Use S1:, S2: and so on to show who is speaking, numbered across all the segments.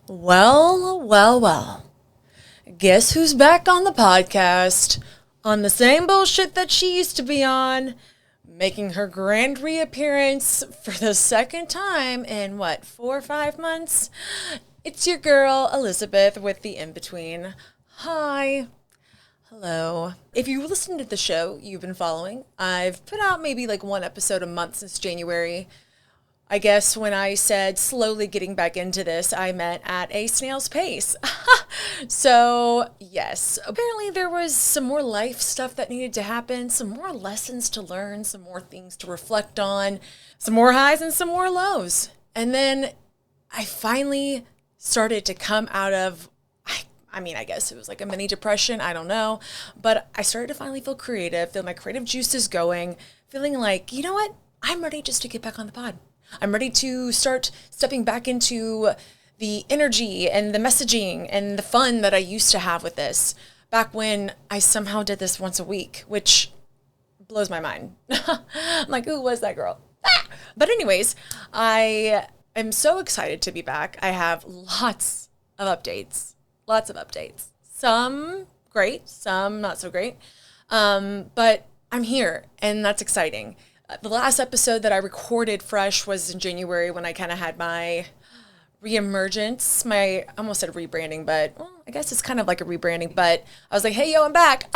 S1: Well, well, well. Guess who's back on the podcast? On the same bullshit that she used to be on, making her grand reappearance for the second time in 4 or 5 months? It's your girl, Elizabeth, with the in-between. Hi. Hello. If you listened to the show you've been following, I've put out maybe one episode a month since January. I guess when I said slowly getting back into this, I meant at a snail's pace. So, yes, apparently there was some more life stuff that needed to happen, some more lessons to learn, some more things to reflect on, some more highs and some more lows. And then I finally started to come out of, I guess it was like a mini depression, I don't know, but I started to finally feel creative, feel my creative juices going, feeling like, you know what, I'm ready just to get back on the pod. I'm ready to start stepping back into the energy and the messaging and the fun that I used to have with this back when I somehow did this once a week, which blows my mind. I'm like, who was that girl? Ah! But anyways, I am so excited to be back. I have lots of updates. Some great, some not so great. But I'm here and that's exciting. The last episode that I recorded fresh was in January when I kind of had my reemergence, I almost said rebranding, but I guess it's kind of like a rebranding, but I was like, hey, yo, I'm back.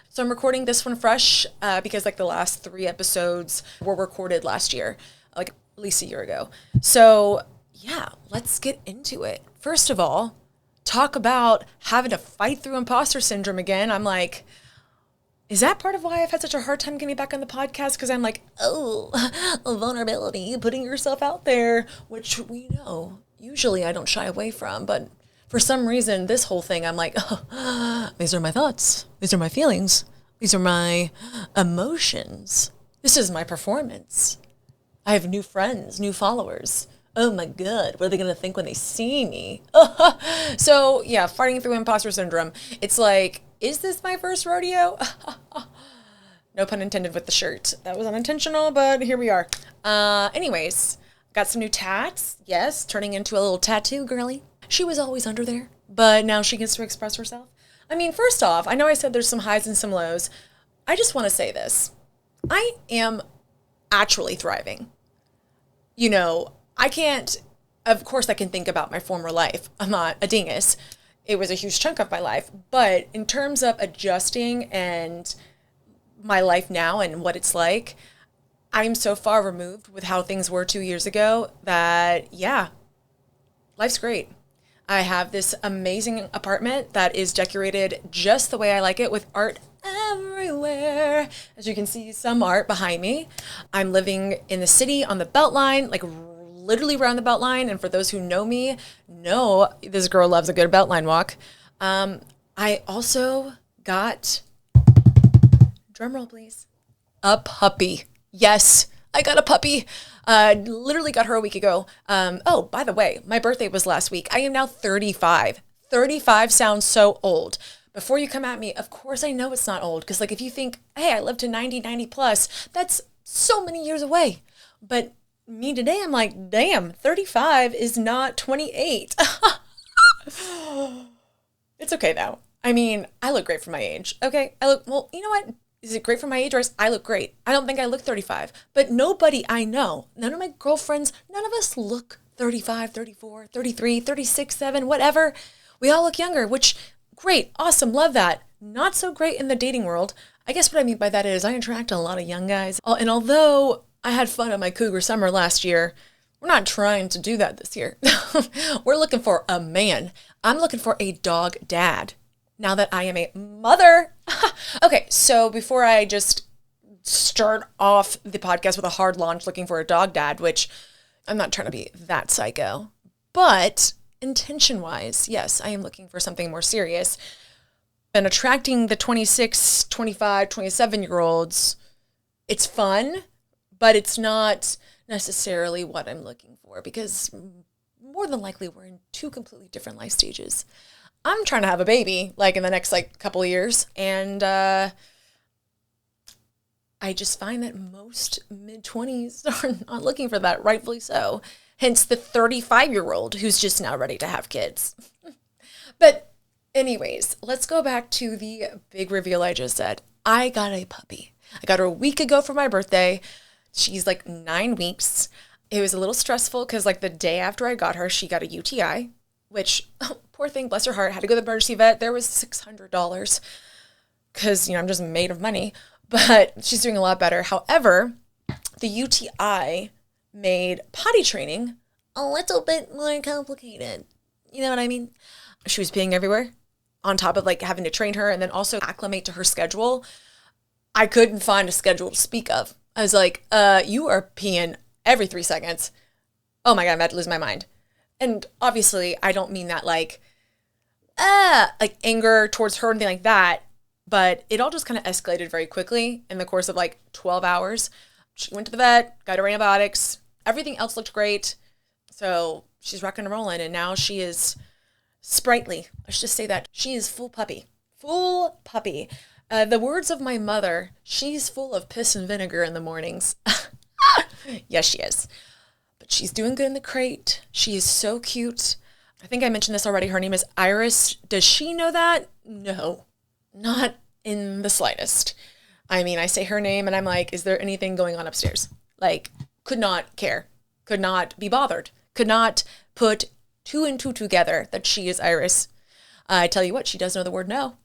S1: So I'm recording this one fresh because the last 3 episodes were recorded last year, at least a year ago. So yeah, let's get into it. First of all, talk about having to fight through imposter syndrome again. I'm like, is that part of why I've had such a hard time getting back on the podcast? Because I'm like, vulnerability, putting yourself out there, which we know usually I don't shy away from. But for some reason, this whole thing, I'm like, these are my thoughts. These are my feelings. These are my emotions. This is my performance. I have new friends, new followers. Oh my God, what are they going to think when they see me? So yeah, fighting through imposter syndrome. It's like, is this my first rodeo? No pun intended with the shirt. That was unintentional, but here we are. Anyways, got some new tats. Yes, turning into a little tattoo girly. She was always under there, but now she gets to express herself. I mean, first off, I know I said there's some highs and some lows. I just want to say this. I am actually thriving. Of course I can think about my former life. I'm not a dingus. It was a huge chunk of my life. But in terms of adjusting and my life now and what it's like, I'm so far removed with how things were 2 years ago that, yeah, life's great. I have this amazing apartment that is decorated just the way I like it with art everywhere. As you can see, some art behind me. I'm living in the city on the Beltline, literally around the Beltline. And for those who know me, know this girl loves a good Beltline walk. I also got, drumroll please, a puppy. Yes, I got a puppy. Literally got her a week ago. Oh, by the way, my birthday was last week. I am now 35. 35 sounds so old. Before you come at me, of course I know it's not old. Because if you think, hey, I live to 90 plus, that's so many years away. But me today, I'm like, damn, 35 is not 28. It's okay though. I mean, I look great for my age. Okay, well, you know what? Is it great for my age or I look great? I don't think I look 35. But nobody I know, none of my girlfriends, none of us look 35, 34, 33, 36, 7, whatever. We all look younger, which, great, awesome, love that. Not so great in the dating world. I guess what I mean by that is I attract a lot of young guys. And although I had fun at my cougar summer last year, we're not trying to do that this year. We're looking for a man. I'm looking for a dog dad. Now that I am a mother. Okay, so before I just start off the podcast with a hard launch looking for a dog dad, which I'm not trying to be that psycho, but intention-wise, yes, I am looking for something more serious. And attracting the 26, 25, 27-year-olds, it's fun, but it's not necessarily what I'm looking for because more than likely we're in 2 completely different life stages. I'm trying to have a baby in the next couple of years, and I just find that most mid-20s are not looking for that, rightfully so. Hence the 35-year-old who's just now ready to have kids. But anyways, let's go back to the big reveal I just said. I got a puppy. I got her a week ago for my birthday. She's like 9 weeks. It was a little stressful because like the day after I got her, she got a UTI, which, oh, poor thing, bless her heart, had to go to the emergency vet. There was $600 because, I'm just made of money, but she's doing a lot better. However, the UTI made potty training a little bit more complicated. You know what I mean? She was peeing everywhere on top of like having to train her and then also acclimate to her schedule. I couldn't find a schedule to speak of. I was like, you are peeing every 3 seconds. Oh my God, I'm about to lose my mind. And obviously I don't mean that like anger towards her or anything like that, but it all just kind of escalated very quickly in the course of like 12 hours. She went to the vet, got her antibiotics. Everything else looked great. So she's rocking and rolling, and now she is sprightly. Let's just say that. She is full puppy. Full puppy. The words of my mother, she's full of piss and vinegar in the mornings. Yes, she is. But she's doing good in the crate. She is so cute. I think I mentioned this already. Her name is Iris. Does she know that? No, not in the slightest. I mean, I say her name and I'm like, is there anything going on upstairs? Like, could not care, could not be bothered, could not put 2 and 2 together that she is Iris. I tell you what, she does know the word no.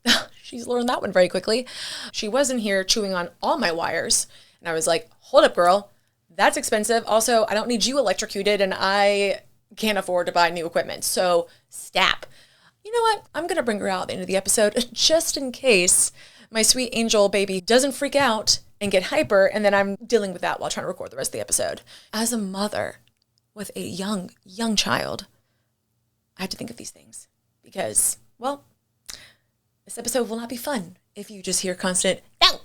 S1: She's learned that one very quickly. She wasn't here chewing on all my wires. And I was like, hold up, girl. That's expensive. Also, I don't need you electrocuted and I can't afford to buy new equipment. So stop. You know what? I'm going to bring her out at the end of the episode just in case my sweet angel baby doesn't freak out and get hyper, and then I'm dealing with that while trying to record the rest of the episode. As a mother with a young child, I had to think of these things because, well, this episode will not be fun if you just hear constant, no,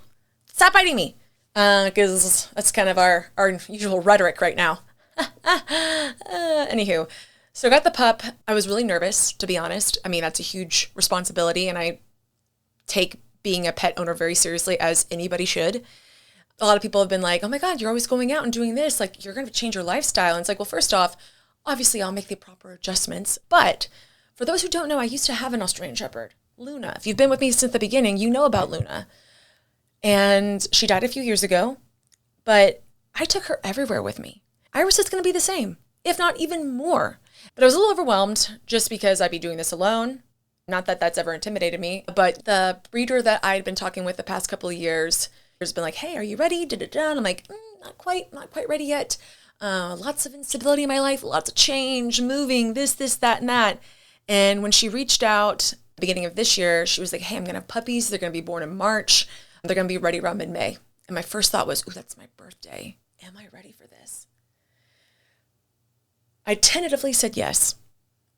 S1: stop biting me, because that's kind of our usual rhetoric right now. Anywho, so I got the pup. I was really nervous, to be honest. I mean, that's a huge responsibility, and I take being a pet owner very seriously, as anybody should. A lot of people have been like, oh my God, you're always going out and doing this. Like, you're going to change your lifestyle. And it's like, well, first off, obviously I'll make the proper adjustments. But for those who don't know, I used to have an Australian Shepherd, Luna. If you've been with me since the beginning, you know about Luna. And she died a few years ago, but I took her everywhere with me. Iris is going to be the same, if not even more. But I was a little overwhelmed just because I'd be doing this alone. Not that that's ever intimidated me, but the breeder that I'd been talking with the past couple of years has been like, hey, are you ready? Da-da-da. And I'm like, not quite ready yet. Lots of instability in my life, lots of change, moving, this, that, and that. And when she reached out at the beginning of this year, she was like, hey, I'm going to have puppies. They're going to be born in March. They're going to be ready around mid-May. And my first thought was, ooh, that's my birthday. Am I ready for this? I tentatively said yes.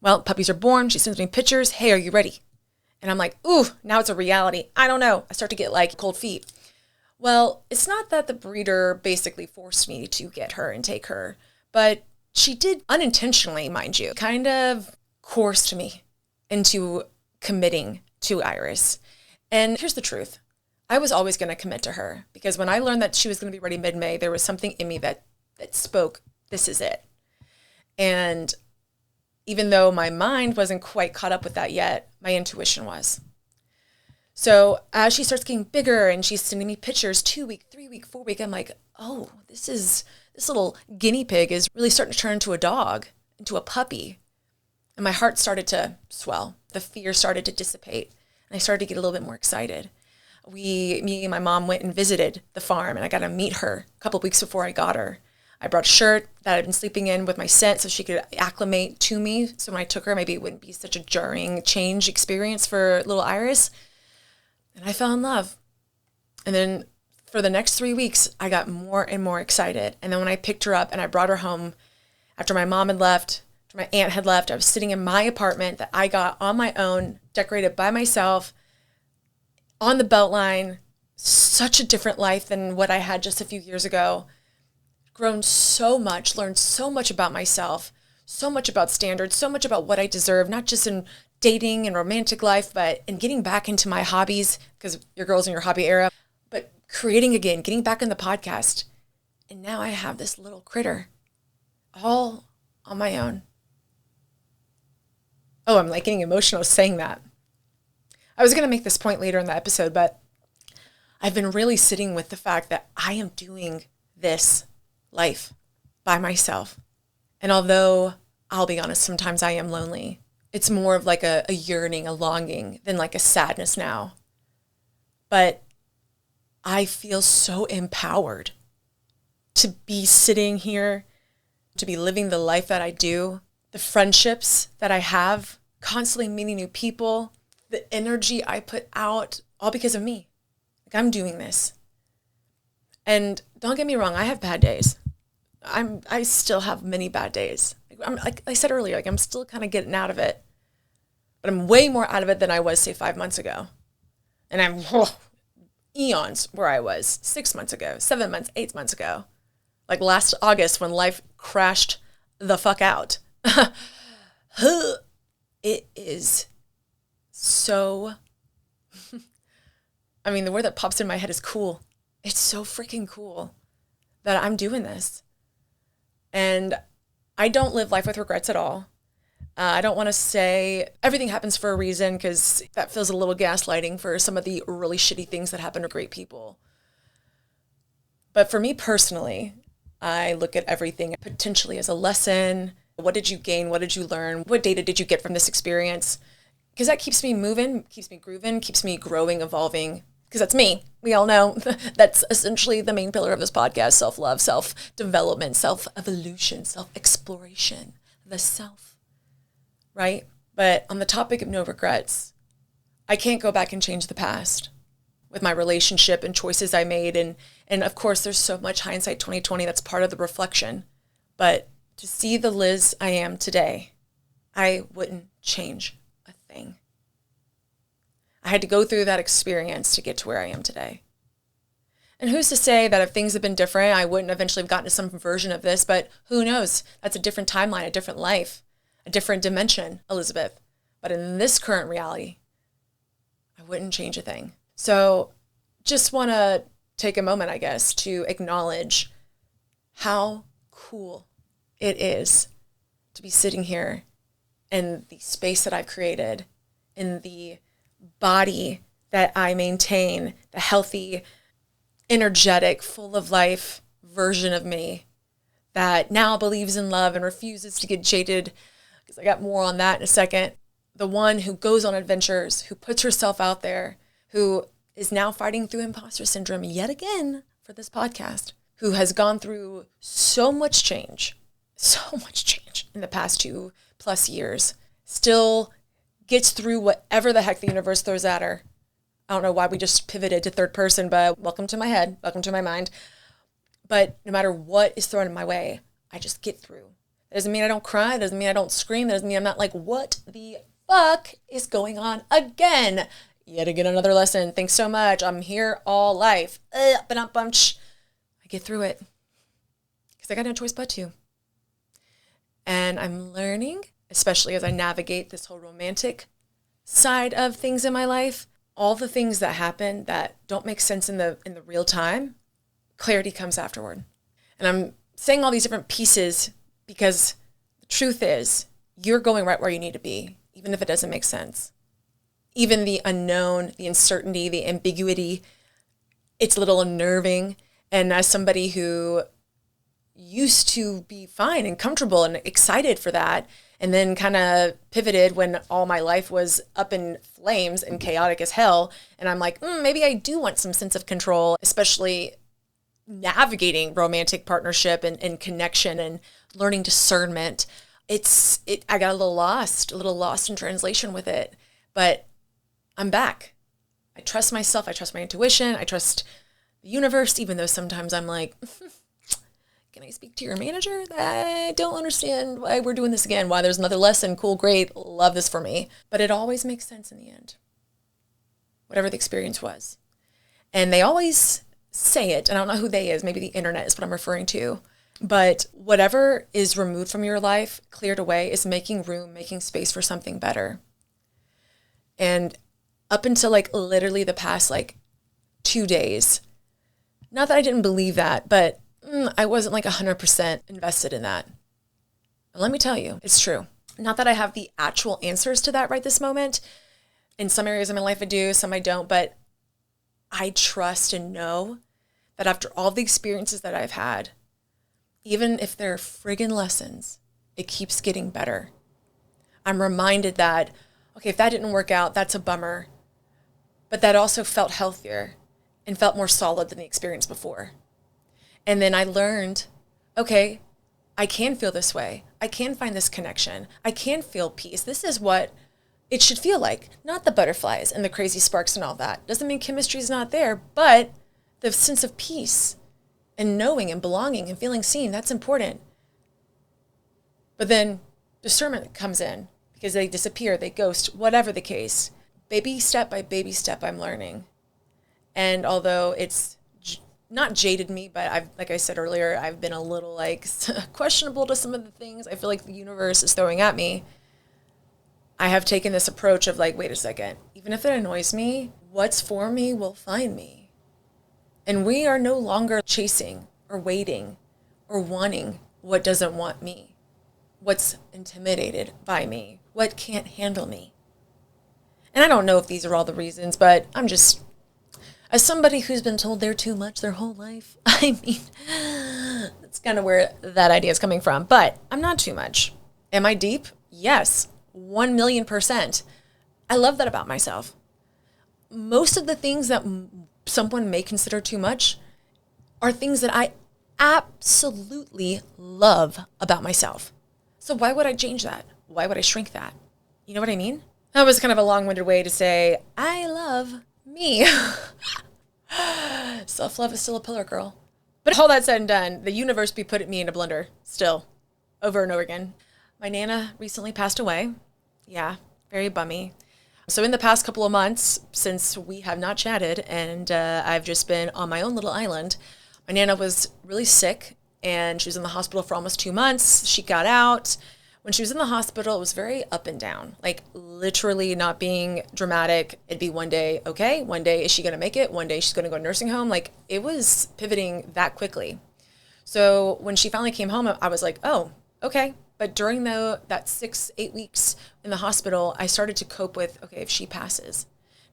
S1: Well, puppies are born. She sends me pictures. Hey, are you ready? And I'm like, ooh, now it's a reality. I don't know. I start to get like cold feet. Well, it's not that the breeder basically forced me to get her and take her, but she did unintentionally, mind you, kind of coerced me into committing to Iris. And here's the truth. I was always going to commit to her because when I learned that she was going to be ready mid-May, there was something in me that spoke, this is it. And even though my mind wasn't quite caught up with that yet, my intuition was. So as she starts getting bigger and she's sending me pictures 2 week, 3 week, 4 week, I'm like, oh, this little guinea pig is really starting to turn into a dog, into a puppy. And my heart started to swell. The fear started to dissipate. And I started to get a little bit more excited. Me and my mom went and visited the farm and I got to meet her a couple of weeks before I got her. I brought a shirt that I'd been sleeping in with my scent so she could acclimate to me. So when I took her, maybe it wouldn't be such a jarring change experience for little Iris. And I fell in love. And then for the next 3 weeks, I got more and more excited. And then when I picked her up and I brought her home, after my mom had left, after my aunt had left, I was sitting in my apartment that I got on my own, decorated by myself, on the Beltline. Such a different life than what I had just a few years ago. Grown so much, learned so much about myself, so much about standards, so much about what I deserve, not just in dating and romantic life, but in getting back into my hobbies, because your girl's in your hobby era, but creating again, getting back in the podcast. And now I have this little critter, all on my own. Oh, I'm like getting emotional saying that. I was going to make this point later in the episode, but I've been really sitting with the fact that I am doing this life by myself. And although I'll be honest, sometimes I am lonely. It's more of like a yearning, a longing than like a sadness now. But I feel so empowered to be sitting here, to be living the life that I do, the friendships that I have, constantly meeting new people, the energy I put out, all because of me. Like, I'm doing this. And don't get me wrong, I have bad days. I still have many bad days. Like I said earlier, like I'm still kind of getting out of it. But I'm way more out of it than I was, say, 5 months ago. And I'm eons where I was 6 months ago, 7 months, 8 months ago. Like last August when life crashed the fuck out. It is so, I mean, the word that pops in my head is cool. It's so freaking cool that I'm doing this. And I don't live life with regrets at all. I don't want to say everything happens for a reason, because that feels a little gaslighting for some of the really shitty things that happen to great people. But for me personally, I look at everything potentially as a lesson. What did you gain? What did you learn? What data did you get from this experience? Because that keeps me moving, keeps me grooving, keeps me growing, evolving. Because that's me. We all know that's essentially the main pillar of this podcast: self-love, self-development, self-evolution, self-exploration, the self, right? But on the topic of no regrets, I can't go back and change the past with my relationship and choices I made. And of course, there's so much hindsight 2020 that's part of the reflection. But to see the Liz I am today, I wouldn't change a thing. I had to go through that experience to get to where I am today. And who's to say that if things had been different, I wouldn't eventually have gotten to some version of this, but who knows? That's a different timeline, a different life, a different dimension, Elizabeth. But in this current reality, I wouldn't change a thing. So just want to take a moment, I guess, to acknowledge how cool it is to be sitting here in the space that I've created, in the body that I maintain, the healthy, energetic, full of life version of me that now believes in love and refuses to get jaded, because I got more on that in a second. The one who goes on adventures, who puts herself out there, who is now fighting through imposter syndrome yet again for this podcast, who has gone through so much change in the past 2+ years, still gets through whatever the heck the universe throws at her. I don't know why we just pivoted to third person, but welcome to my head, welcome to my mind. But no matter what is thrown in my way, I just get through. That doesn't mean I don't cry, that doesn't mean I don't scream, that doesn't mean I'm not like, what the fuck is going on again? Yet again, another lesson. Thanks so much. I'm here all life. I get through it because I got no choice but to. And I'm learning, especially as I navigate this whole romantic side of things in my life, all the things that happen that don't make sense in the real time, clarity comes afterward. And I'm saying all these different pieces because the truth is you're going right where you need to be, even if it doesn't make sense. Even the unknown, the uncertainty, the ambiguity, it's a little unnerving. And as somebody who used to be fine and comfortable and excited for that, and then kind of pivoted when all my life was up in flames and chaotic as hell, and I'm like, maybe I do want some sense of control, especially navigating romantic partnership and connection and learning discernment. I got a little lost in translation with it, but I'm back. I trust myself. I trust my intuition. I trust the universe, even though sometimes I'm like, can I speak to your manager? I don't understand why we're doing this again, why there's another lesson. Cool, great, love this for me. But it always makes sense in the end, whatever the experience was. And they always say it, and I don't know who they is, maybe the internet is what I'm referring to, but whatever is removed from your life, cleared away, is making room, making space for something better. And up until like literally the past like 2 days, not that I didn't believe that, but I wasn't like 100% invested in that. And let me tell you, it's true. Not that I have the actual answers to that right this moment. In some areas of my life I do, some I don't, but I trust and know that after all the experiences that I've had, even if they're friggin' lessons, it keeps getting better. I'm reminded that, okay, if that didn't work out, that's a bummer. But that also felt healthier and felt more solid than the experience before. And then I learned, okay, I can feel this way. I can find this connection. I can feel peace. This is what it should feel like. Not the butterflies and the crazy sparks and all that. Doesn't mean chemistry is not there, but the sense of peace and knowing and belonging and feeling seen, that's important. But then discernment comes in because they disappear, they ghost, whatever the case. Baby step by baby step, I'm learning. And although it's not jaded me, but I've, like I said earlier, I've been a little like questionable to some of the things I feel like the universe is throwing at me. I have taken this approach of like, wait a second, even if it annoys me, what's for me will find me. And we are no longer chasing or waiting or wanting what doesn't want me, what's intimidated by me, what can't handle me. And I don't know if these are all the reasons, but I'm just, as somebody who's been told they're too much their whole life, I mean, that's kind of where that idea is coming from. But I'm not too much. Am I deep? Yes, 1,000,000%. I love that about myself. Most of the things that someone may consider too much are things that I absolutely love about myself. So why would I change that? Why would I shrink that? You know what I mean? That was kind of a long-winded way to say, I love me. Self-love is still a pillar, girl. But all that said and done, the universe be putting me in a blender still, over and over again. My Nana recently passed away. Yeah, very bummy. So in the past couple of months, since we have not chatted and I've just been on my own little island, my Nana was really sick and she was in the hospital for almost 2 months. She got out. When she was in the hospital, it was very up and down, like literally not being dramatic. It'd be one day, okay, one day, is she going to make it? One day she's going to go to nursing home. Like it was pivoting that quickly. So when she finally came home, I was like, oh, okay. But during that 6-8 weeks in the hospital, I started to cope with, okay, if she passes.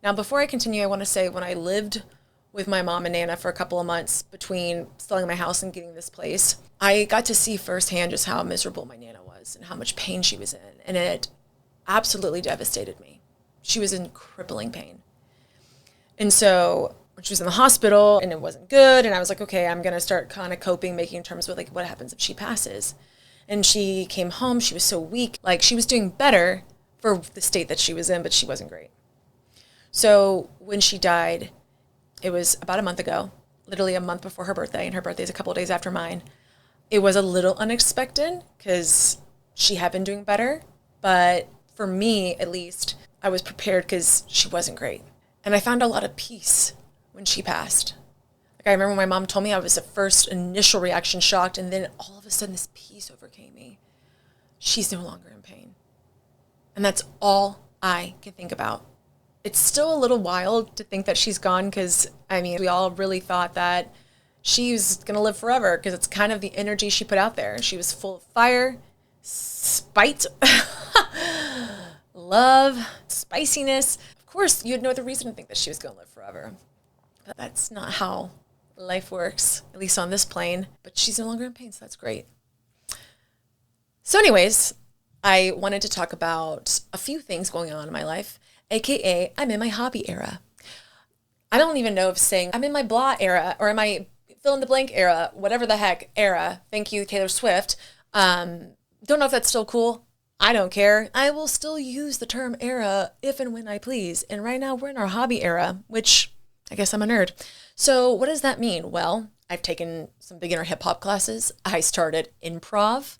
S1: Now, before I continue, I want to say when I lived with my mom and Nana for a couple of months between selling my house and getting this place, I got to see firsthand just how miserable my Nana was and how much pain she was in. And it absolutely devastated me. She was in crippling pain. And so when she was in the hospital and it wasn't good, and I was like, okay, I'm going to start kind of coping, making terms with like, what happens if she passes? And she came home, she was so weak. Like she was doing better for the state that she was in, but she wasn't great. So when she died, it was about a month ago, literally a month before her birthday, and her birthday is a couple of days after mine. It was a little unexpected because she had been doing better, but for me, at least, I was prepared because she wasn't great. And I found a lot of peace when she passed. Like I remember when my mom told me, I was at first initial reaction shocked, and then all of a sudden this peace overcame me. She's no longer in pain. And that's all I can think about. It's still a little wild to think that she's gone because, I mean, we all really thought that she was going to live forever because it's kind of the energy she put out there. She was full of fire, spite, love, spiciness. Of course, you had no other reason to think that she was going to live forever. But that's not how life works, at least on this plane. But she's no longer in pain, so that's great. So anyways, I wanted to talk about a few things going on in my life, aka I'm in my hobby era. I don't even know if saying I'm in my blah era or am I fill in the blank era, whatever the heck era. Thank you, Taylor Swift. Don't know if that's still cool. I don't care. I will still use the term era if and when I please. And right now we're in our hobby era, which I guess I'm a nerd. So what does that mean? Well, I've taken some beginner hip hop classes. I started improv.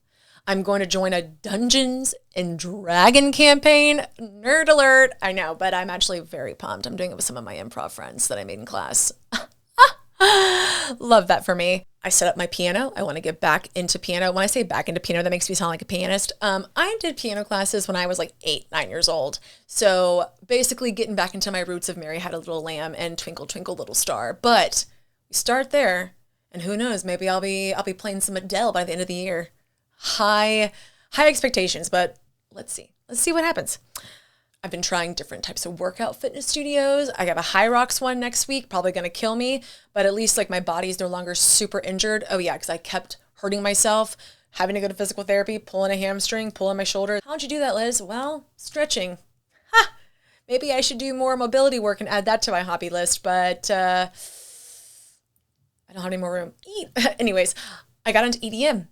S1: I'm going to join a Dungeons and Dragon campaign. Nerd alert. I know, but I'm actually very pumped. I'm doing it with some of my improv friends that I made in class. Love that for me. I set up my piano. I want to get back into piano. When I say back into piano, that makes me sound like a pianist. I did piano classes when I was like 8-9 years old. So basically getting back into my roots of Mary Had a Little Lamb and Twinkle Twinkle Little Star. But we start there, and who knows? Maybe I'll be playing some Adele by the end of the year. High high expectations, but let's see. Let's see what happens. I've been trying different types of workout fitness studios. I have a High Rocks one next week, probably going to kill me, but at least like my body is no longer super injured. Oh yeah, because I kept hurting myself, having to go to physical therapy, pulling a hamstring, pulling my shoulder. How'd you do that, Liz? Well, stretching. Ha! Maybe I should do more mobility work and add that to my hobby list, but I don't have any more room. Anyways, I got into EDM.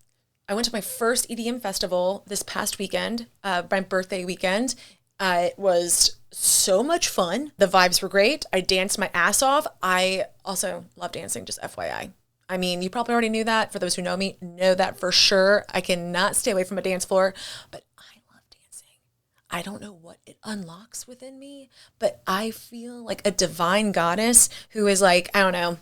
S1: I went to my first EDM festival this past weekend, my birthday weekend. It was so much fun. The vibes were great. I danced my ass off. I also love dancing, just FYI. I mean, you probably already knew that. For those who know me, know that for sure. I cannot stay away from a dance floor, but I love dancing. I don't know what it unlocks within me, but I feel like a divine goddess who is like, I don't know,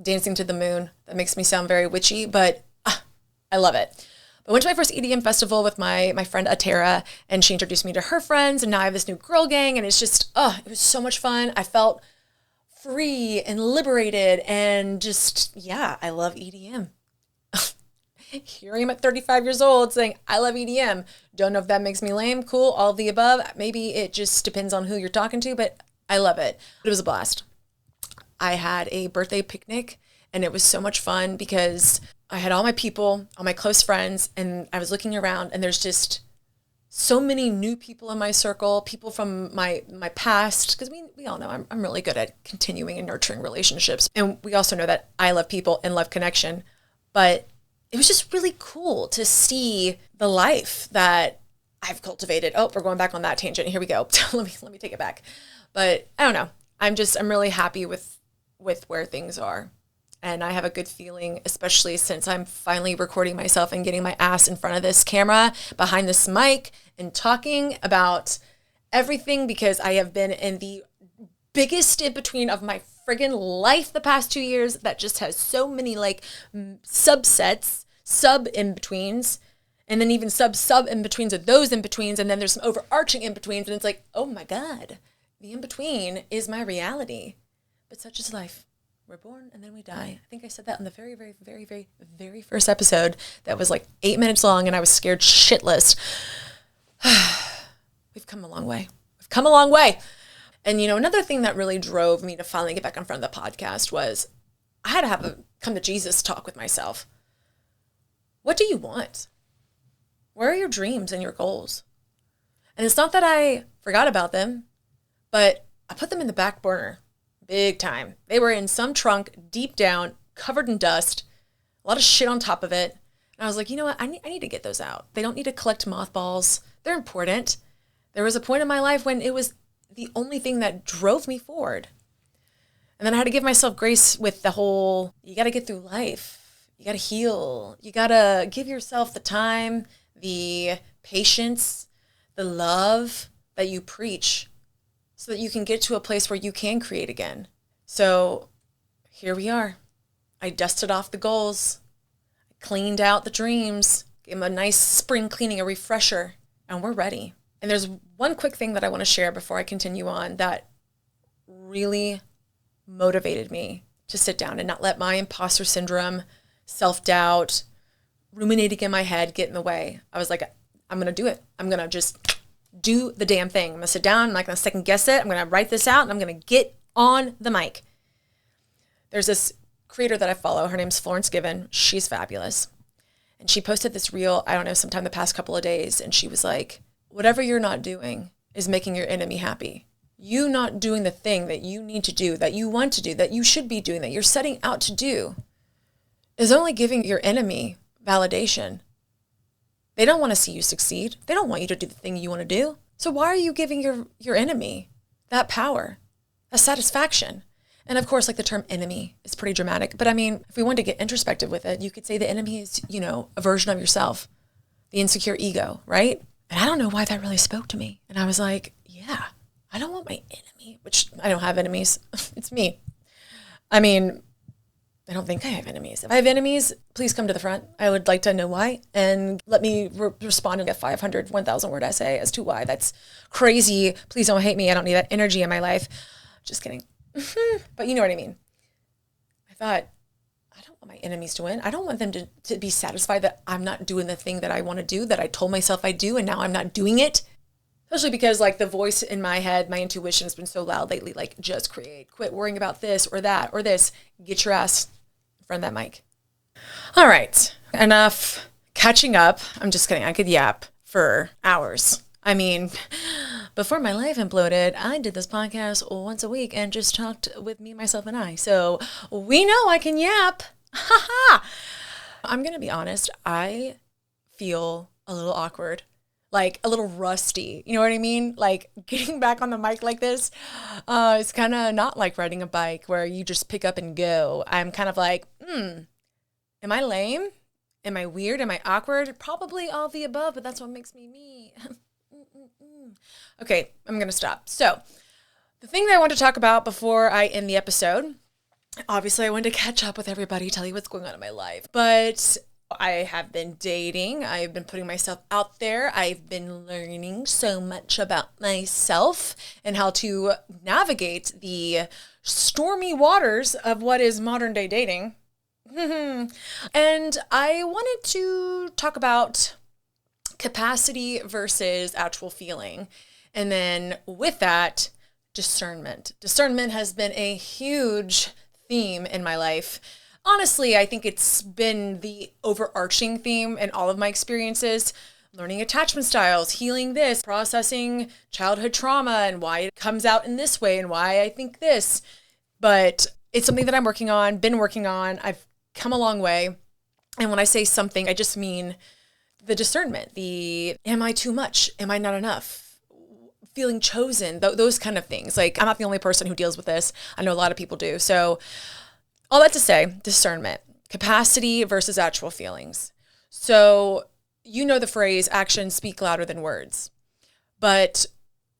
S1: dancing to the moon. That makes me sound very witchy, but I love it. I went to my first EDM festival with my friend Atera, and she introduced me to her friends, and now I have this new girl gang, and it's just, it was so much fun. I felt free and liberated, and just, yeah, I love EDM. Here I am at 35 years old saying, I love EDM. Don't know if that makes me lame, cool, all of the above. Maybe it just depends on who you're talking to, but I love it. It was a blast. I had a birthday picnic, and it was so much fun because I had all my people, all my close friends, and I was looking around, and there's just so many new people in my circle, people from my past, because we all know I'm really good at continuing and nurturing relationships. And we also know that I love people and love connection. But it was just really cool to see the life that I've cultivated. Oh, we're going back on that tangent. Here we go. let me take it back. But I don't know. I'm really happy with where things are. And I have a good feeling, especially since I'm finally recording myself and getting my ass in front of this camera, behind this mic, and talking about everything, because I have been in the biggest in-between of my friggin' life the past 2 years that just has so many like subsets, sub-in-betweens, and then even sub-in-betweens of those in-betweens, and then there's some overarching in-betweens, and it's like, oh my God, the in-between is my reality. But such is life. We're born and then we die. I think I said that in the very, very, very, very, very first episode that was like 8 minutes long, and I was scared shitless. We've come a long way. We've come a long way. And, another thing that really drove me to finally get back in front of the podcast was I had to have a come to Jesus talk with myself. What do you want? Where are your dreams and your goals? And it's not that I forgot about them, but I put them in the back burner. Big time. They were in some trunk deep down, covered in dust, a lot of shit on top of it. And I was like, you know what? I need to get those out. They don't need to collect mothballs. They're important. There was a point in my life when it was the only thing that drove me forward. And then I had to give myself grace with the whole, you got to get through life. You got to heal. You got to give yourself the time, the patience, the love that you preach, so that you can get to a place where you can create again. So here we are. I dusted off the goals, I cleaned out the dreams, gave them a nice spring cleaning, a refresher, and we're ready. And there's one quick thing that I want to share before I continue on that really motivated me to sit down and not let my imposter syndrome, self-doubt, ruminating in my head get in the way. I was like, I'm going to do it. I'm going to just do the damn thing. I'm going to sit down. I'm not going to second guess it. I'm going to write this out, and I'm going to get on the mic. There's this creator that I follow. Her name's Florence Given. She's fabulous. And she posted this reel, I don't know, sometime the past couple of days. And she was like, whatever you're not doing is making your enemy happy. You not doing the thing that you need to do, that you want to do, that you should be doing, that you're setting out to do, is only giving your enemy validation. They don't want to see you succeed. They don't want you to do the thing you want to do. So why are you giving your enemy that power, that satisfaction? And of course, like, the term enemy is pretty dramatic. But I mean, if we wanted to get introspective with it, you could say the enemy is, a version of yourself, the insecure ego, right? And I don't know why that really spoke to me. And I was like, yeah, I don't want my enemy, which I don't have enemies. It's me. I mean, I don't think I have enemies. If I have enemies, please come to the front. I would like to know why, and let me respond in a 500, 1,000 word essay as to why that's crazy. Please don't hate me. I don't need that energy in my life. Just kidding. But you know what I mean. I thought, I don't want my enemies to win. I don't want them to be satisfied that I'm not doing the thing that I want to do, that I told myself I do, and now I'm not doing it. Especially because like the voice in my head, my intuition has been so loud lately, like just create, quit worrying about this or that or this. Get your ass in front of that mic. All right, enough catching up. I'm just kidding. I could yap for hours. I mean, before my life imploded, I did this podcast once a week and just talked with me, myself, and I. So we know I can yap. Ha ha. I'm going to be honest. I feel a little awkward, like a little rusty. You know what I mean? Like getting back on the mic like this is kind of not like riding a bike where you just pick up and go. I'm kind of like, am I lame? Am I weird? Am I awkward? Probably all of the above, but that's what makes me me. Okay, I'm going to stop. So the thing that I want to talk about before I end the episode, obviously I wanted to catch up with everybody, tell you what's going on in my life, but I have been dating. I've been putting myself out there. I've been learning so much about myself and how to navigate the stormy waters of what is modern day dating. And I wanted to talk about capacity versus actual feeling. And then with that, discernment. Discernment has been a huge theme in my life. Honestly, I think it's been the overarching theme in all of my experiences. Learning attachment styles, healing this, processing childhood trauma and why it comes out in this way and why I think this. But it's something that I'm working on, been working on. I've come a long way. And when I say something, I just mean the discernment, the am I too much? Am I not enough? Feeling chosen, those kind of things. Like, I'm not the only person who deals with this. I know a lot of people do. So all that to say, discernment, capacity versus actual feelings. So you know the phrase, actions speak louder than words. But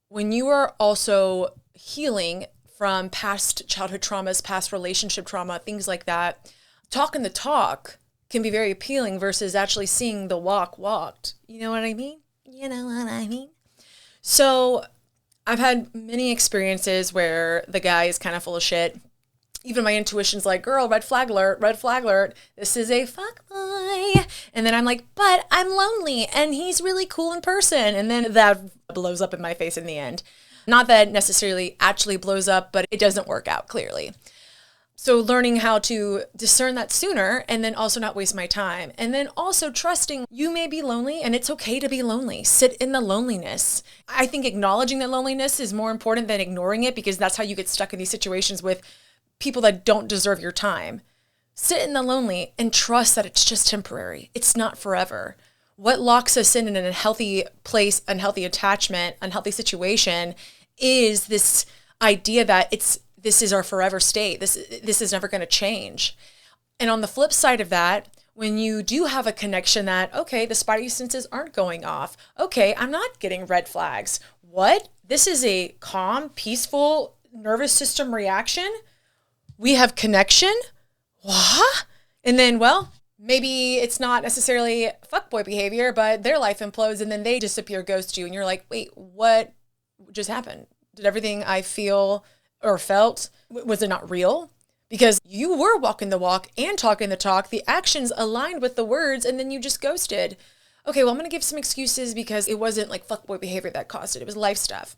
S1: when you are also healing from past childhood traumas, past relationship trauma, things like that, talking the talk can be very appealing versus actually seeing the walk walked. You know what I mean? You know what I mean? So I've had many experiences where the guy is kind of full of shit. Even my intuition's like, girl, red flag alert. This is a fuck boy. And then I'm like, but I'm lonely and he's really cool in person. And then that blows up in my face in the end. Not that it necessarily actually blows up, but it doesn't work out clearly. So learning how to discern that sooner and then also not waste my time. And then also trusting you may be lonely and it's okay to be lonely. Sit in the loneliness. I think acknowledging that loneliness is more important than ignoring it because that's how you get stuck in these situations with people that don't deserve your time. Sit in the lonely and trust that it's just temporary. It's not forever. What locks us in an unhealthy place, unhealthy attachment, unhealthy situation is this idea that this is our forever state. This is never going to change. And on the flip side of that, when you do have a connection that, okay, the spidey senses aren't going off. Okay, I'm not getting red flags. What? This is a calm, peaceful nervous system reaction. We have connection. What? And then, well, maybe it's not necessarily fuckboy behavior, but their life implodes and then they disappear, ghost you. And you're like, wait, what just happened? Did everything I feel or felt, was it not real? Because you were walking the walk and talking the talk, the actions aligned with the words, and then you just ghosted. Okay, well, I'm going to give some excuses because it wasn't like fuckboy behavior that caused it. It was life stuff.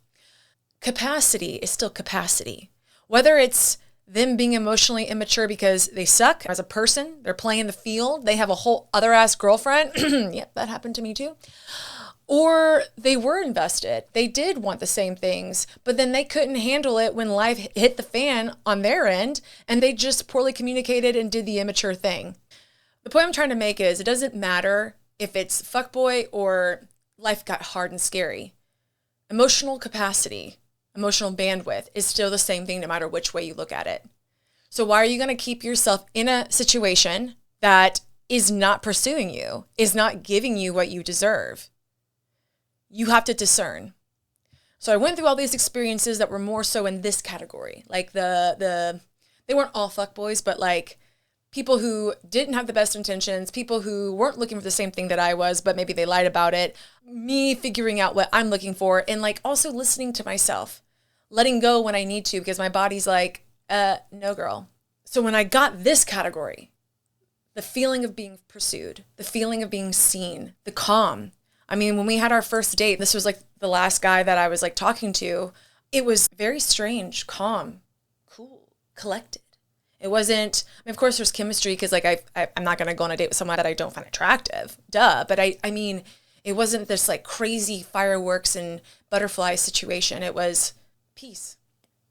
S1: Capacity is still capacity. Whether it's them being emotionally immature because they suck as a person, they're playing the field, they have a whole other ass girlfriend. Yep, that happened to me too. Or they were invested. They did want the same things, but then they couldn't handle it when life hit the fan on their end, and they just poorly communicated and did the immature thing. The point I'm trying to make is it doesn't matter if it's fuckboy or life got hard and scary. Emotional capacity, emotional bandwidth is still the same thing no matter which way you look at it. So why are you going to keep yourself in a situation that is not pursuing you, is not giving you what you deserve? You have to discern. So I went through all these experiences that were more so in this category. Like they weren't all fuckboys, but like people who didn't have the best intentions, people who weren't looking for the same thing that I was, but maybe they lied about it. Me figuring out what I'm looking for and like also listening to myself, letting go when I need to because my body's like, no girl. So when I got this category, the feeling of being pursued, the feeling of being seen, the calm. I mean, when we had our first date, this was like the last guy that I was like talking to. It was very strange, calm, cool, collected. It wasn't, I mean, of course there's chemistry because like I'm not going to go on a date with someone that I don't find attractive. Duh. But I mean, it wasn't this like crazy fireworks and butterfly situation. It was peace.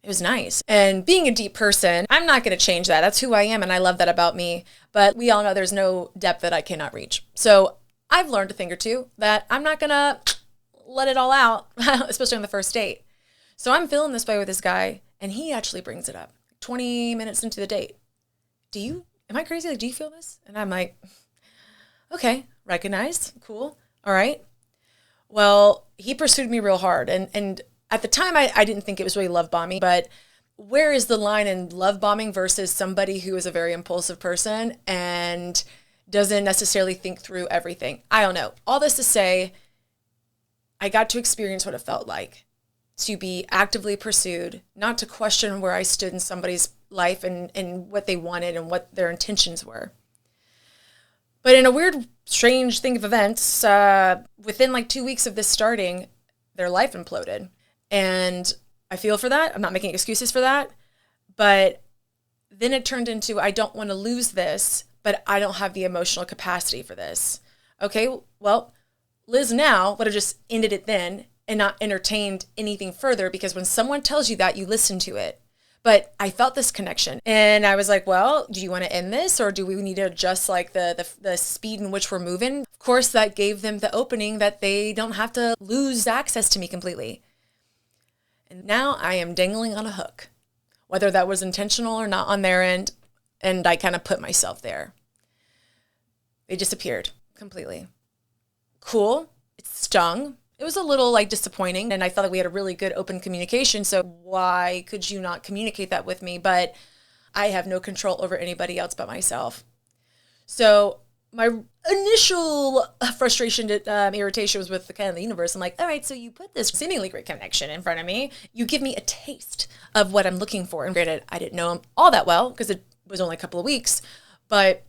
S1: It was nice. And being a deep person, I'm not going to change that. That's who I am. And I love that about me. But we all know there's no depth that I cannot reach. So I've learned a thing or two that I'm not going to let it all out, especially on the first date. So I'm feeling this way with this guy. And he actually brings it up 20 minutes into the date. Am I crazy? Like, do you feel this? And I'm like, okay, recognized. Cool. All right. Well, he pursued me real hard. And at the time, I didn't think it was really love bombing, but where is the line in love bombing versus somebody who is a very impulsive person and doesn't necessarily think through everything? I don't know. All this to say, I got to experience what it felt like to be actively pursued, not to question where I stood in somebody's life and what they wanted and what their intentions were. But in a weird, strange thing of events, within like 2 weeks of this starting, their life imploded. And I feel for that. I'm not making excuses for that. But then it turned into, I don't want to lose this, but I don't have the emotional capacity for this. Okay, well, Liz now would have just ended it then and not entertained anything further, because when someone tells you that, you listen to it. But I felt this connection and I was like, well, do you want to end this, or do we need to adjust like the speed in which we're moving? Of course, that gave them the opening that they don't have to lose access to me completely. And now I am dangling on a hook, whether that was intentional or not on their end. And I kind of put myself there. They disappeared completely. Cool. It stung. It was a little like disappointing, and I felt like we had a really good open communication. So why could you not communicate that with me? But I have no control over anybody else but myself. So my initial frustration, irritation was with the kind of the universe. I'm like, all right, so you put this seemingly great connection in front of me. You give me a taste of what I'm looking for. And granted, I didn't know him all that well because it was only a couple of weeks, but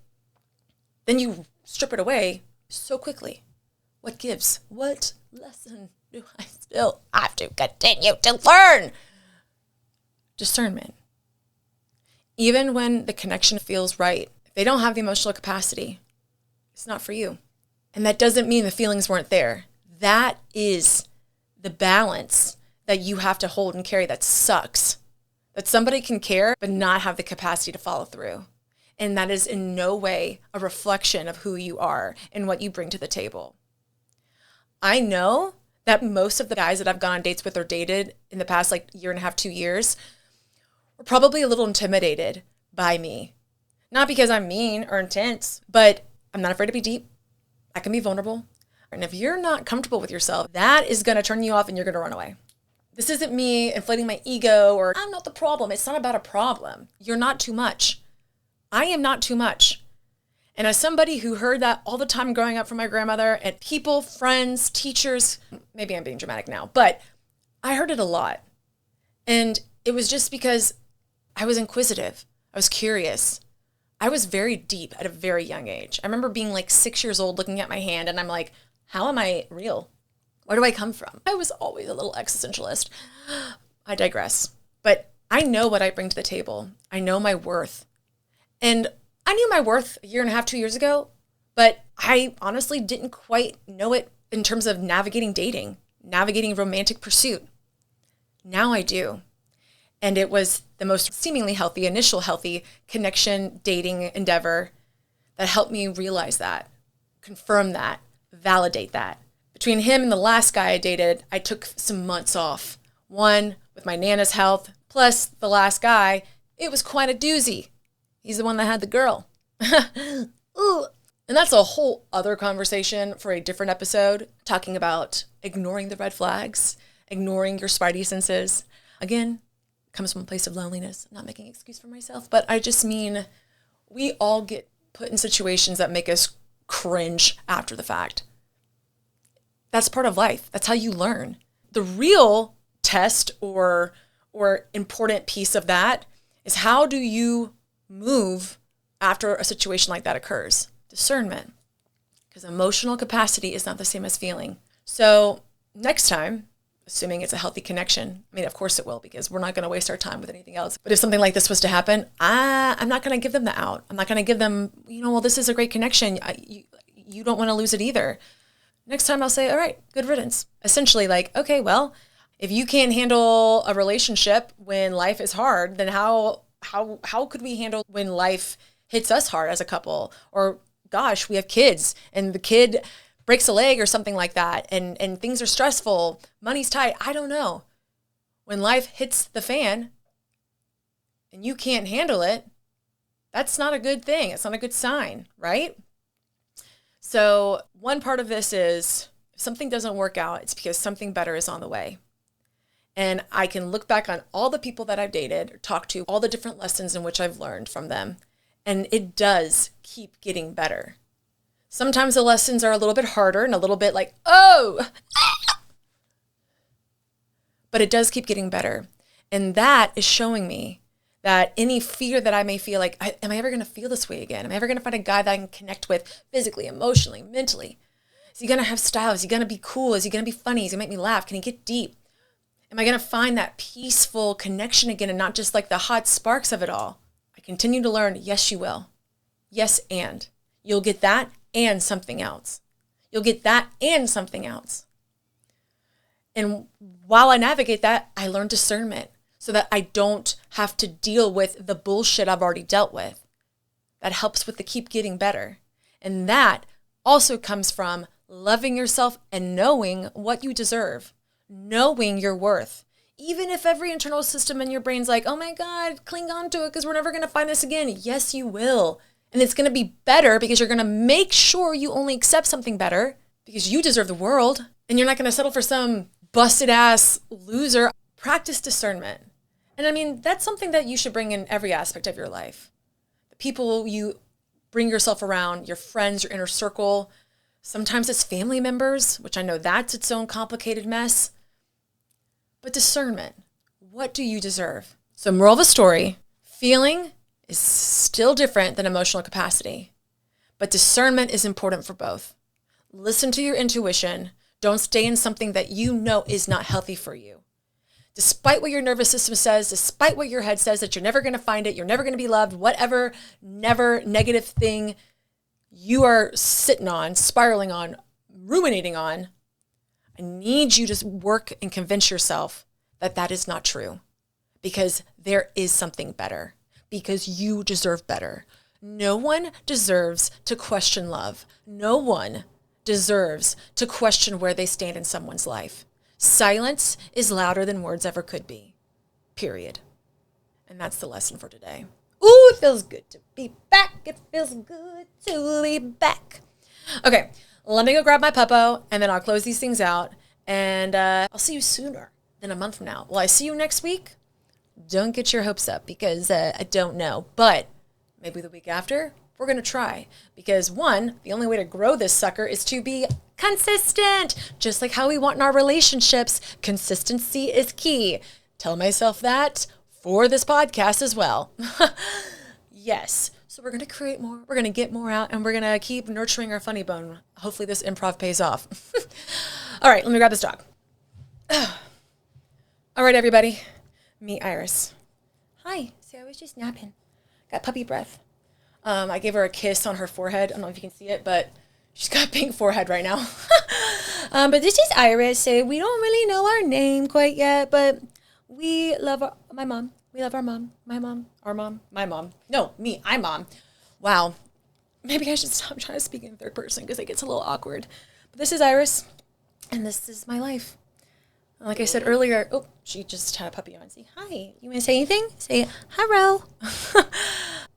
S1: then you strip it away so quickly. What gives? What lesson do I still have to continue to learn? Discernment. Even when the connection feels right, if they don't have the emotional capacity, it's not for you. And that doesn't mean the feelings weren't there. That is the balance that you have to hold and carry. That sucks. That somebody can care but not have the capacity to follow through. And that is in no way a reflection of who you are and what you bring to the table. I know that most of the guys that I've gone on dates with or dated in the past like year and a half, 2 years, were probably a little intimidated by me. Not because I'm mean or intense, but I'm not afraid to be deep. I can be vulnerable. And if you're not comfortable with yourself, that is going to turn you off and you're going to run away. This isn't me inflating my ego or I'm not the problem. It's not about a problem. You're not too much. I am not too much. And as somebody who heard that all the time growing up from my grandmother and people, friends, teachers, maybe I'm being dramatic now, but I heard it a lot. And it was just because I was inquisitive. I was curious. I was very deep at a very young age. I remember being like 6 years old looking at my hand and I'm like, how am I real? Where do I come from? I was always a little existentialist. I digress. But I know what I bring to the table. I know my worth. And I knew my worth a year and a half, 2 years ago, but I honestly didn't quite know it in terms of navigating dating, navigating romantic pursuit. Now I do. And it was the most seemingly healthy, initial healthy connection dating endeavor that helped me realize that, confirm that, validate that. Between him and the last guy I dated, I took some months off. One, with my Nana's health, plus the last guy, it was quite a doozy. He's the one that had the girl. Ooh. And that's a whole other conversation for a different episode, talking about ignoring the red flags, ignoring your spidey senses. Again, comes from a place of loneliness. I'm not making an excuse for myself, but I just mean we all get put in situations that make us cringe after the fact. That's part of life. That's how you learn. The real test or important piece of that is how do you move after a situation like that occurs? Discernment. Because emotional capacity is not the same as feeling. So next time, assuming it's a healthy connection, I mean, of course it will, because we're not going to waste our time with anything else. But if something like this was to happen, I'm not going to give them the out. I'm not going to give them, well, this is a great connection. You don't want to lose it either. Next time I'll say, all right, good riddance. Essentially like, okay, well, if you can't handle a relationship when life is hard, then how could we handle when life hits us hard as a couple? Or gosh, we have kids and the kid breaks a leg or something like that, and things are stressful, money's tight, I don't know. When life hits the fan and you can't handle it, that's not a good thing. It's not a good sign, right? So one part of this is if something doesn't work out, it's because something better is on the way. And I can look back on all the people that I've dated or talked to, all the different lessons in which I've learned from them. And it does keep getting better. Sometimes the lessons are a little bit harder and a little bit like, oh, but it does keep getting better. And that is showing me that any fear that I may feel like, am I ever going to feel this way again? Am I ever going to find a guy that I can connect with physically, emotionally, mentally? Is he going to have style? Is he going to be cool? Is he going to be funny? Is he going to make me laugh? Can he get deep? Am I going to find that peaceful connection again and not just like the hot sparks of it all? I continue to learn. Yes, you will. Yes, and you'll get that and something else. You'll get that and something else. And while I navigate that, I learn discernment so that I don't have to deal with the bullshit I've already dealt with. That helps with the keep getting better. And that also comes from loving yourself and knowing what you deserve, knowing your worth. Even if every internal system in your brain's like, oh my God, cling on to it because we're never going to find this again. Yes, you will. And it's going to be better because you're going to make sure you only accept something better because you deserve the world. And you're not going to settle for some busted ass loser. Practice discernment. And I mean, that's something that you should bring in every aspect of your life. The people you bring yourself around, your friends, your inner circle. Sometimes it's family members, which I know that's its own complicated mess. But discernment, what do you deserve? So moral of the story, feeling is still different than emotional capacity, but discernment is important for both. Listen to your intuition. Don't stay in something that you know is not healthy for you. Despite what your nervous system says, despite what your head says that you're never going to find it, you're never going to be loved, whatever never negative thing you are sitting on, spiraling on, ruminating on, I need you to work and convince yourself that that is not true because there is something better, because you deserve better. No one deserves to question love. No one deserves to question where they stand in someone's life. Silence is louder than words ever could be, period. And that's the lesson for today. Ooh, it feels good to be back. It feels good to be back. Okay, let me go grab my puppo, and then I'll close these things out, and I'll see you sooner than a month from now. Will I see you next week? Don't get your hopes up because I don't know, but maybe the week after, we're going to try. Because one, the only way to grow this sucker is to be consistent. Just like how we want in our relationships, consistency is key. Tell myself that for this podcast as well. Yes. So we're going to create more. We're going to get more out, and we're going to keep nurturing our funny bone. Hopefully this improv pays off. All right, let me grab this dog. All right, everybody. Meet Iris. Hi. See, I was just napping. Got puppy breath. I gave her a kiss on her forehead. I don't know if you can see it, but she's got a pink forehead right now. But this is Iris. So we don't really know our name quite yet, but we love my mom. We love our mom. My mom. Our mom. My mom. No, me. I'm mom. Wow. Maybe I should stop trying to speak in third person because it gets a little awkward. But this is Iris, and this is my life. Like I said earlier, oh, she just had a puppy on. Say hi. You want to say anything? Say hello.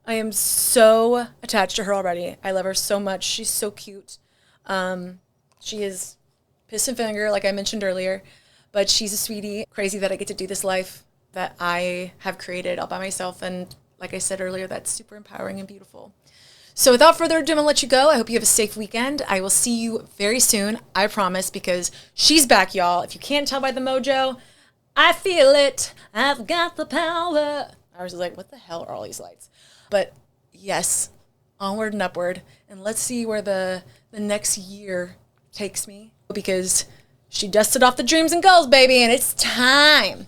S1: I am so attached to her already. I love her so much. She's so cute. She is piss and vinegar, like I mentioned earlier, but she's a sweetie. Crazy that I get to do this life that I have created all by myself. And like I said earlier, that's super empowering and beautiful. So without further ado, I'm going to let you go. I hope you have a safe weekend. I will see you very soon, I promise, because she's back, y'all. If you can't tell by the mojo, I feel it. I've got the power. I was like, what the hell are all these lights? But yes, onward and upward. And let's see where the next year takes me, because she dusted off the dreams and goals, baby, and it's time.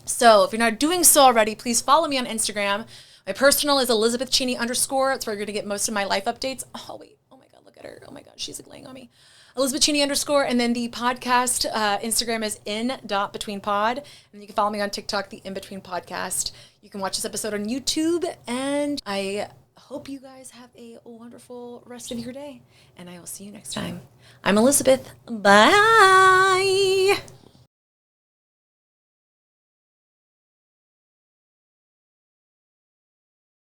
S1: So if you're not doing so already, please follow me on Instagram. My personal is ElizabethCheney_. That's where you're going to get most of my life updates. Oh, wait. Oh, my God. Look at her. Oh, my God. She's laying on me. ElizabethCheney_. And then the podcast Instagram is in.betweenpod. And you can follow me on TikTok, the In Between Podcast. You can watch this episode on YouTube. And I hope you guys have a wonderful rest of your day. And I will see you next time. I'm Elizabeth. Bye.